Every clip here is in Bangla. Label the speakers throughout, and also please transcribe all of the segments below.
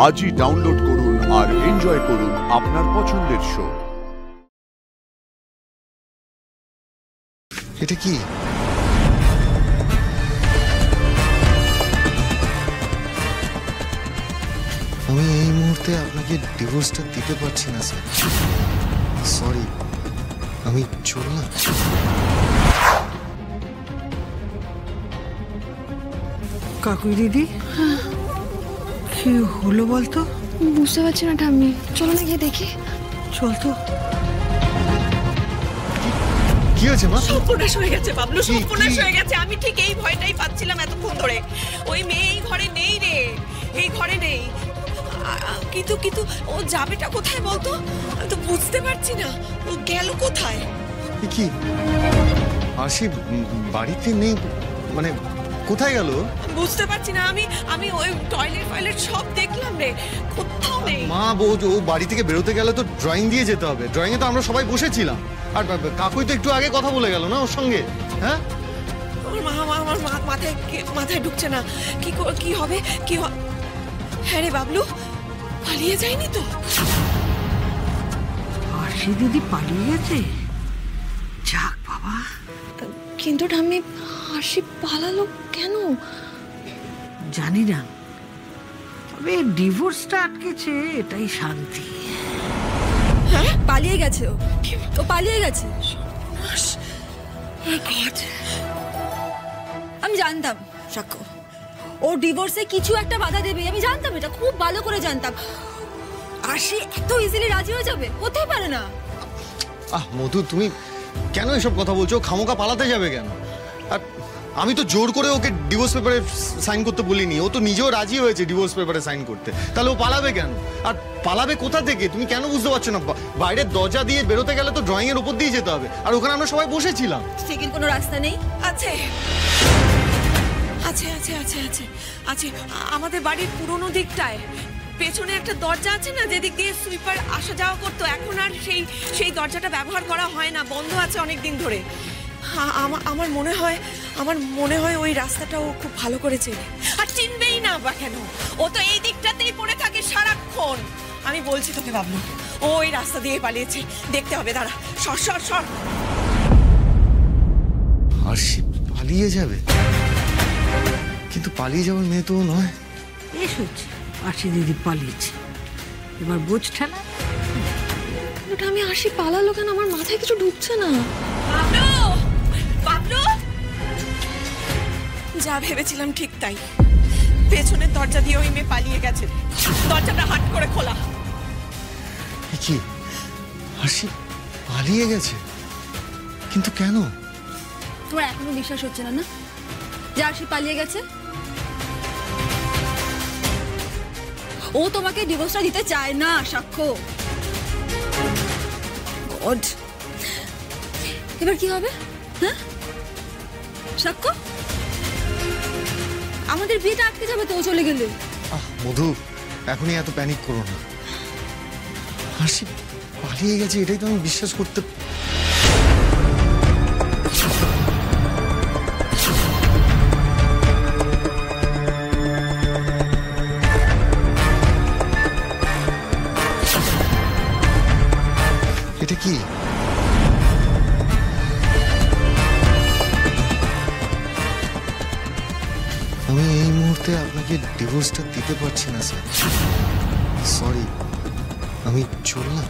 Speaker 1: আজই ডাউনলোড করুন আর এনজয় করুন আপনার পছন্দের শো।
Speaker 2: এটা কি? আমি এই মুহূর্তে আপনাকে ডিভোর্সটা দিতে পারছি না স্যার, সরি। আমি চললাম।
Speaker 3: কাকুই দিদি, কি হলো বলতো?
Speaker 4: বুঝতে পারছি না ঠাম্মি, চলো না গিয়ে দেখি।
Speaker 3: চল তো।
Speaker 2: কি হয়েছে মা?
Speaker 5: সর্বনাশ হয়ে গেছে বাবলু, সর্বনাশ হয়ে গেছে। আমি ঠিক এই ভয়টাই পাচ্ছিলাম এতক্ষণ ধরে। ওই মেয়ে এই ঘরে নেই রে, এই ঘরে নেই। কিন্তু কিন্তু ও যাবেটা কোথায় বলতো? আমি তো বুঝতে পারছি না ও গেল কোথায়।
Speaker 2: কি আশি বাড়িতে নেই মানে কোথায় গেল?
Speaker 5: বুঝতে পারছি না। আমি ওই টয়লেট সব দেখলাম রে, কোথাও নেই।
Speaker 2: মা ও বাড়ি থেকে বেরোতে গেলে তো ড্রয়িং দিয়ে যেতে হবে। ড্রয়িং এ তো আমরা সবাই বসেছিলাম, আর কাকুই তো একটু আগে কথা বলে গেল না ওর সঙ্গে। হ্যাঁ,
Speaker 5: আমার মাথায় ঢুকছে না। কি হবে? হ্যাঁ রে বাবলু, পালিয়ে যায়নি তো?
Speaker 3: আশি দিদি পালিয়ে গেছে? যাক বাবা।
Speaker 4: কিন্তু ঠাম্মি, আশি পালালো কেন?
Speaker 3: জানি না, তবে ডিভোর্সটা আটকেছে, এটাই শান্তি।
Speaker 4: হ্যাঁ, পালিয়ে গেছে ও পালিয়ে গেছে। আমি জানতাম সাক্ষ্য, ও ডিভোর্সে কিছু একটা বাধা দেবে। আমি জানতাম, এটা খুব ভালো করে জানতাম। আশি এত ইজিলি রাজি হয়ে যাবে? হতে পারে না।
Speaker 2: মধু, তুমি কেন এসব কথা বলছো? খামোকা পালাতে যাবে কেন? আর আমি তো জোর করে ওকে ডিভোর্স পেপারে সাইন করতে বলিনি। ও তো নিজেও রাজি হয়েছে ডিভোর্স পেপারে সাইন করতে। তাহলে ও পালাবে কেন? আর পালাবে কোথা থেকে তুমি কেন বুঝতে পারছো না? বাইরের দরজা দিয়ে বেরোতে গেলে তো ড্রয়িং এর উপর দিয়ে যেতে হবে, আর ওখানে আমরা সবাই বসেছিলাম।
Speaker 4: সেকেন্ড কোনো রাস্তা নেই?
Speaker 5: আছে আছে আছে আছে আছে আছে আমাদের বাড়ির পুরনো দিকটায় পেছনে একটা দরজা আছে না, যেদিক দিয়ে সুইপার আসা যাওয়া করতো। এখন আর সেই দরজাটা ব্যবহার করা হয় না, বন্ধ আছে অনেক দিন ধরে। আমার মনে হয় ওই রাস্তাটা ও খুব ভালো করে চেনে। আর চিনবেই না বা কেন? ও তো এই দিকটাতেই পড়ে থাকে সারাক্ষণ। আমি বলছি তোকে বাবলু, ও ওই রাস্তা দিয়ে পালিয়েছে। দেখতে হবে, দাঁড়া। সর।
Speaker 2: আর সে পালিয়ে যাবে? কিন্তু পালিয়ে যাওয়ার মেয়ে তো নয়।
Speaker 3: বেশ হচ্ছে, আশি দিদি পালিয়েছে, এবার বোঝ ঠেলা।
Speaker 4: কিন্তু আমি আশি পালালো কেন? আমার মাথায় কিছু ঢুকছে না।
Speaker 5: বাবলু, যা ভেবেছিলাম ঠিক তাই। পেছনের দরজা দিয়ে ওই মেয়ে পালিয়ে গেছে। দরজাটা হাট করে খোলা।
Speaker 2: কি হাসি পালিয়ে গেছে? কিন্তু কেন?
Speaker 4: তোমার এখনো বিশ্বাস হচ্ছে না যে আশি পালিয়ে গেছে? ও তোমাকে ডিভোর্সটা দিতে চায় না সাক্ষ্য। গড, এবার কি হবে? হ্যাঁ সাক্ষ্য, আমাদের বিয়েটা আটকে যাবে তো ও চলে গেলে।
Speaker 2: মধু, এখনই এত প্যানিক করো না। হাসি পালিয়ে গেছে এটাই তো আমি বিশ্বাস করতে। এটা কি? আমি এই মুহূর্তে আপনাকে ডিভোর্সটা দিতে পারছি না স্যার, সরি। আমি চললাম।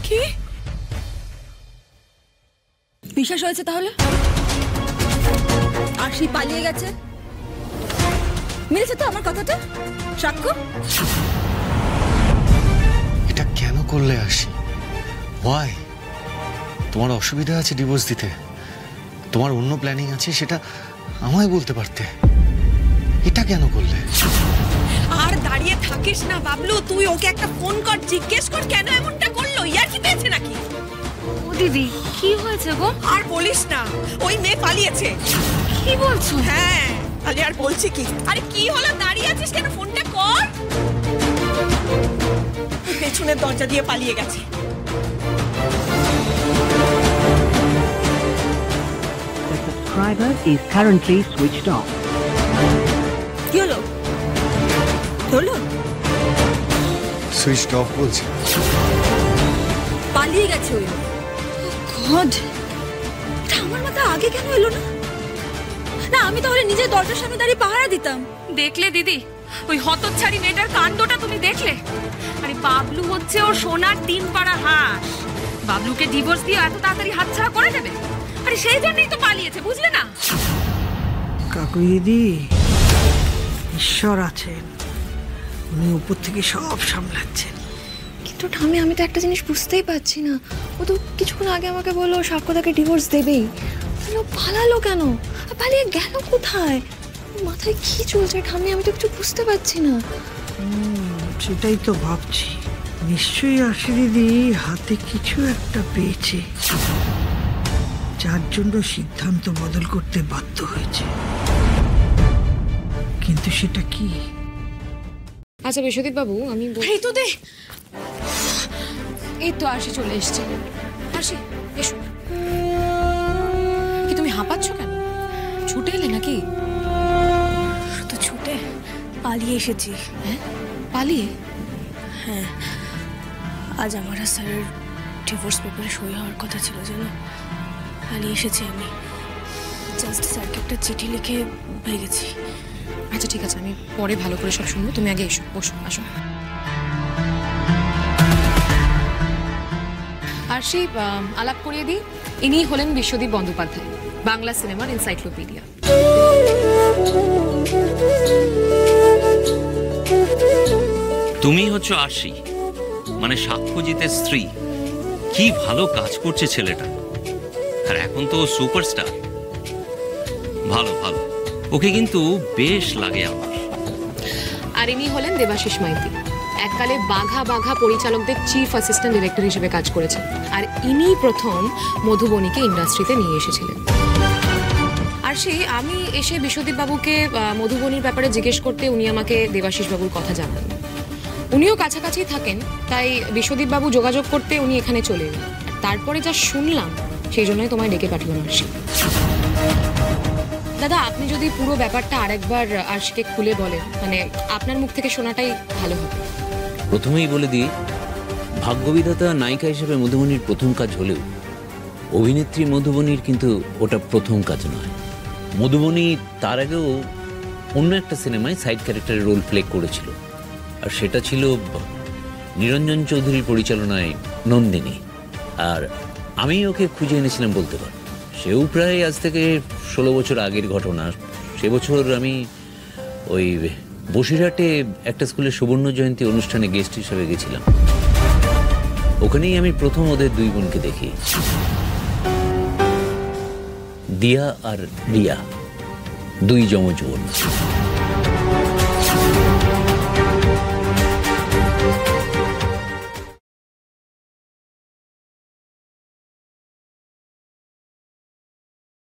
Speaker 4: কি বিশ্বাস হয়েছে তাহলে? আশি পালিয়ে গেছে? মিলেছে তো আমার কথাটা সাক্ষ্য?
Speaker 2: এটা কেন করলে আশি? ওয়াই? তোমার অসুবিধা আছে ডিভোর্স দিতে? তোমার অন্য প্ল্যানিং আছে, সেটা আমায় বলতে পারতে। এটা কেন করলে?
Speaker 5: আর দাঁড়িয়ে থাকিস না বাবলু, তুই ওকে একটা ফোন কর, জিজ্ঞেস কর কেন এমনটা করলো। ইয়ার কি পেয়েছে নাকি?
Speaker 4: ও দিদি, কি হয়েছে গো?
Speaker 5: আর বলিস না, ওই মেয়ে পালিয়েছে।
Speaker 4: কি বলছো?
Speaker 5: হ্যাঁ, আরে আর বলছি কি? আরে কি হলো, দাঁড়িয়ে আছিস কেন? ফোনটা কর। পেছনের দরজা দিয়ে পালিয়ে গেছে।
Speaker 6: The subscriber is currently switched off.
Speaker 4: হলো?
Speaker 2: সুইচ অফ বলছে।
Speaker 4: পালিয়ে গেছে ওই গড, এটা আমার মাথা আগে কেন এলো না? না আমি তাহলে নিজের দরজার সামনে দাঁড়িয়ে পাহারা দিতাম।
Speaker 5: দেখলে দিদি, ওই হতচ্ছাড়ি মেয়েটার কাণ্ডটা তুমি দেখলে? আরে বাবলু হচ্ছে ওর সোনার 3 পাড়া হাঁস। বাবলুকে ডিভোর্স দিয়ে এত তাড়াতাড়ি হাতছাড়া করে দেবে? আরে সেই জন্যই তো পালিয়েছে, বুঝলে না?
Speaker 3: কাকুই দিদি, ঈশ্বর আছেন, উনি উপর থেকে সব সামলাচ্ছেন।
Speaker 6: কিন্তু ঠাম্মি, আমি তো একটা জিনিস বুঝতেই পারছি না। ও তো কিছুক্ষণ আগে আমাকে বললো সাক্ষ্য তাকে ডিভোর্স দেবেই, ও পালালো কেন? আর পালিয়ে গেল কোথায়? ওর মাথায় কি চলছে ঠাম্মি? আমি তো কিছু বুঝতে পারছি না।
Speaker 3: সেটাই তো ভাবছি, নিশ্চয়ই আশি দিদি হাতে কিছু একটা পেয়েছে, যার জন্য সিদ্ধান্ত বদল করতে বাধ্য হয়েছে। কিন্তু সেটা কি?
Speaker 7: আচ্ছা বিশ্বদীপ বাবু, আমি
Speaker 5: এই তো দে,
Speaker 7: এই তো আরশি চলে এসছে। আরশি এসো। কি তুমি হাঁপাচ্ছ কেন? ছুটে এলে নাকি?
Speaker 6: তো ছুটে পালিয়ে এসেছি।
Speaker 7: হ্যাঁ, পালিয়ে?
Speaker 6: হ্যাঁ, আজ আমার আর স্যারের ডিভোর্স পেপারে সই হওয়ার কথা ছিল, জানো? পালিয়ে এসেছি আমি। জাস্ট স্যারকে একটা চিঠি লিখে ভেগেছি।
Speaker 7: আচ্ছা ঠিক আছে, আমি পরে ভালো করে সব শুনবো, তুমি আগে এসো, বসো, আসো। আরশি, আলাপ করিয়ে দিই, ইনি হলেন বিশ্বদীপ বন্দ্যোপাধ্যায়, বাংলা সিনেমার এনসাইক্লোপিডিয়া।
Speaker 8: তুমি হচ্ছে আরশি, মানে সাক্ষ্যজিতের স্ত্রী। কি ভালো কাজ করছে ছেলেটা, আর এখন তো সুপারস্টার। ভালো ভালো, ওকে কিন্তু বেশ লাগে আমার।
Speaker 7: আর ইনি হলেন দেবাশিস মাইতি, এককালে বাঘা বাঘা পরিচালকদের চিফ অ্যাসিস্ট্যান্ট ডিরেক্টর হিসেবে কাজ করেছেন। আর ইনি প্রথম মধুবনীকে ইন্ডাস্ট্রিতে নিয়ে এসেছিলেন। আর আমি এসে বিশ্বদীপ বাবুকে মধুবনীর ব্যাপারে জিজ্ঞেস করতে উনি আমাকে দেবাশিস বাবুর কথা জানান। উনিও কাছাকাছি থাকেন, তাই বিশ্বদীপ বাবু যোগাযোগ করতে উনি এখানে চলে এলেন। তারপরে যা শুনলাম, সেই জন্যই তোমায় ডেকে পাঠালাম আরশি। দাদা, আপনি যদি পুরো ব্যাপারটা আরেকবার আরশিকে খুলে বলেন, মানে আপনার মুখ থেকে শোনাটাই ভালো হবে।
Speaker 9: প্রথমেই বলে দিই, ভাগ্যবিধাতা নায়িকা হিসেবে মধুবনীর প্রথম কাজ হলেও অভিনেত্রী মধুবনীর কিন্তু ওটা প্রথম কাজ নয়। মধুবনী তার আগেও অন্য একটা সিনেমায় সাইড ক্যারেক্টারের রোল প্লে করেছিল, আর সেটা ছিল নিরঞ্জন চৌধুরীর পরিচালনায় নন্দিনী। আর আমি ওকে খুঁজে এনেছিলাম বলতে পারো। সেও প্রায় আজ থেকে 16 বছর আগের ঘটনা। সে বছর আমি ওই বসিরহাটে একটা স্কুলের সুবর্ণ জয়ন্তী অনুষ্ঠানে গেস্ট হিসেবে গেছিলাম। ওখানেই আমি প্রথম ওদের 2 বোনকে দেখি, দিয়া আর রিয়া, 2 যমজ বোন।